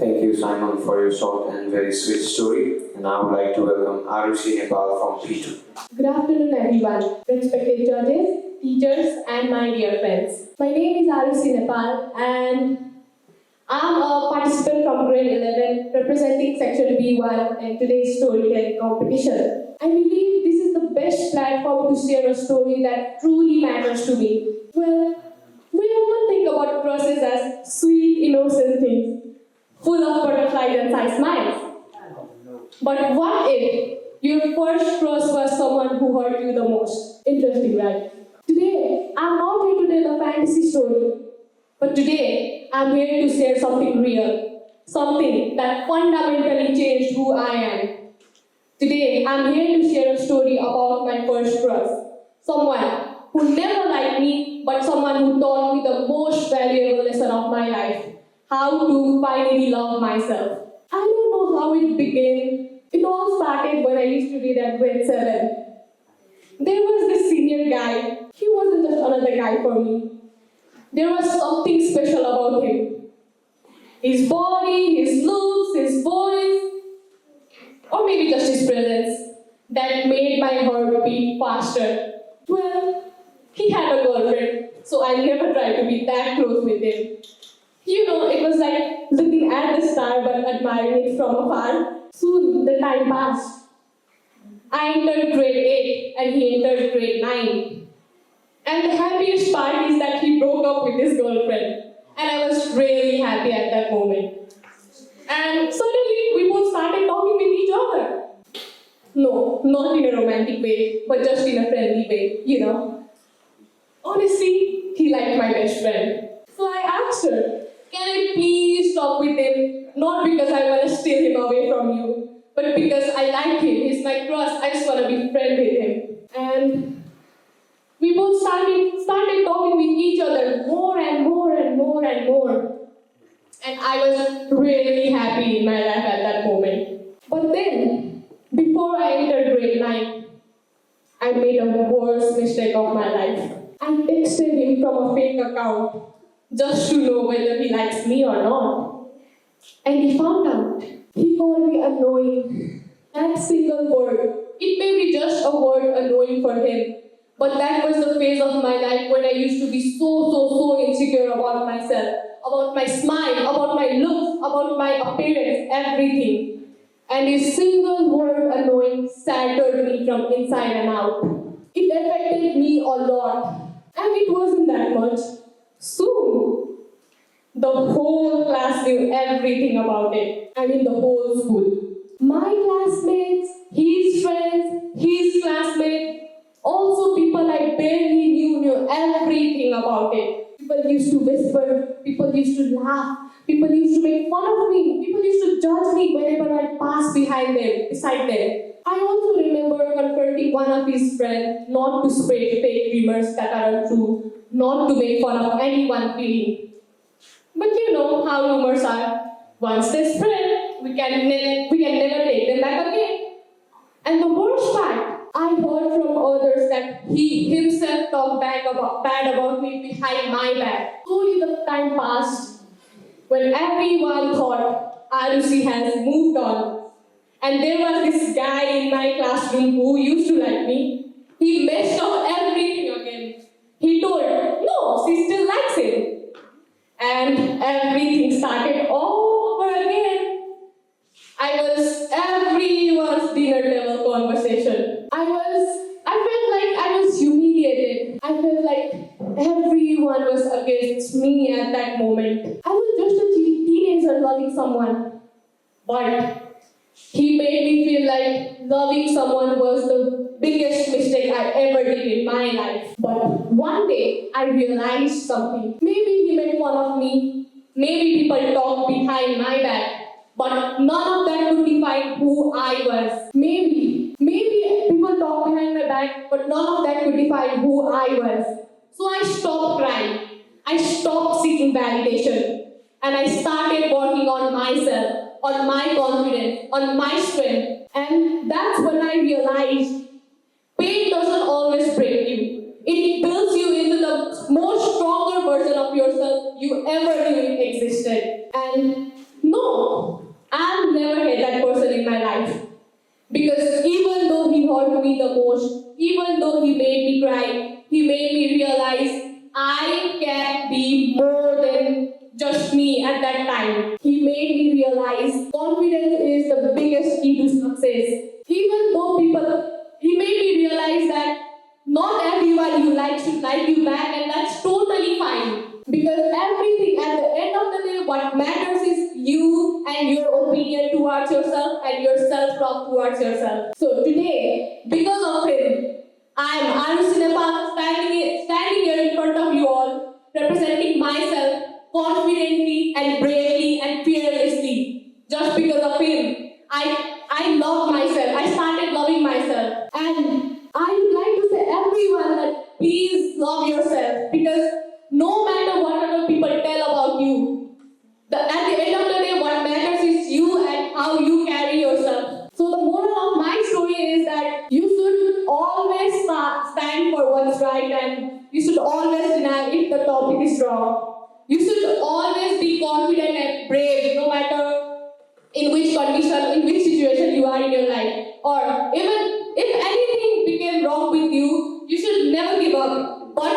Thank you, Simon, for your short and very sweet story. And I would like to welcome Arushi Nepal from P2. Good afternoon, everyone, respected judges, teachers, and my dear friends. My name is Arushi Nepal, and I'm a participant from grade 11 representing section B1 in today's storytelling competition. I believe this is the best platform to share a story that truly matters to me. Well, we often think about crushes as sweet, innocent things, full of butterflies and shy smiles. But what if your first crush was someone who hurt you the most? Interesting, right? Today, I'm not here to tell a fantasy story, but today, I'm here to share something real, something that fundamentally changed who I am. Today, I'm here to share a story about my first crush, someone who never liked me, but someone who taught me the most valuable lesson of my life, how to finally love myself. I don't know how it began. It all started when I used to read at grade 7. There was this senior guy. He wasn't just another guy for me. There was something special about him. His body, his looks, his voice, or maybe just his presence, that made my heart beat faster. Well, he had a girlfriend, so I never tried to be that close with him. You know, it was like looking at the star but admiring it from afar. Soon, the time passed. I entered grade 8 and he entered grade 9. And the happiest part is that he broke up with his girlfriend. And I was really happy at that moment. And suddenly, we both started talking with each other. No, not in a romantic way, but just in a friendly way, you know. Honestly, he liked my best friend. So I asked her, can I please talk with him? Not because I want to steal him away from you, but because I like him. He's my crush. I just want to be friends with him. And we both started talking with each other more and more and more and more. And I was really happy in my life at that moment. But then, before I entered grade 9, I made a worst mistake of my life. I texted him from a fake account just to know whether he likes me or not. And he found out. He called me annoying. That single word, it may be just a word annoying for him, but that was the phase of my life when I used to be so insecure about myself, about my smile, about my looks, about my appearance, everything. And his single word annoying shattered me from inside and out. It affected me a lot. And it wasn't that much. Soon, the whole class knew everything about it. I mean, the whole school. My classmates, his friends, his classmates, also people I barely knew everything about it. People used to whisper, people used to laugh, people used to make fun of me, people used to judge me whenever I passed beside them. I also remember confronting one of his friends not to spread fake rumors that aren't true, not to make fun of anyone feeling. But you know how rumors are. Once they spread, we can never take them back again. And the worst part, I heard from others that he himself talked bad about me behind my back. Slowly the time passed when everyone thought Arushi has moved on. And there was this guy in my classroom who used to like me. He messed up everything again. He told, no, she still likes him. And everything started all over again. I was everyone's dinner table conversation. I felt like I was humiliated. I felt like everyone was against me at that moment. I was just a teenager loving someone. But he made me feel like loving someone was the biggest mistake I ever did in my life. But one day, I realized something. Maybe he made fun of me. Maybe people talked behind my back. But none of that could define who I was. Maybe people talked behind my back, but none of that could define who I was. So I stopped crying. I stopped seeking validation. And I started working on myself, on my confidence, on my strength. And that's when I realized pain doesn't always break you. It builds you into the most stronger version of yourself you ever knew it existed. And no, touched me at that time. He made me realize confidence is the biggest key to success. Even though he made me realize that not everyone you like should like you back, and that's totally fine. Because everything, at the end of the day, what matters is you and your opinion towards yourself and your self-talk towards yourself. So today, because of him, I am Arushi Nepal standing here in front of you all, representing myself confidently and bravely and fearlessly. Just because of him, I love myself. I started loving myself. And I would like to say everyone that please love yourself, because no matter what other people tell about you, at the end of the day, what matters is you and how you carry yourself. So the moral of my story is that you should always stand for what's right, and you should always deny if the topic is wrong. You should always be confident and brave, no matter in which condition, in which situation you are in your life. Or even if anything became wrong with you, you should never give up. But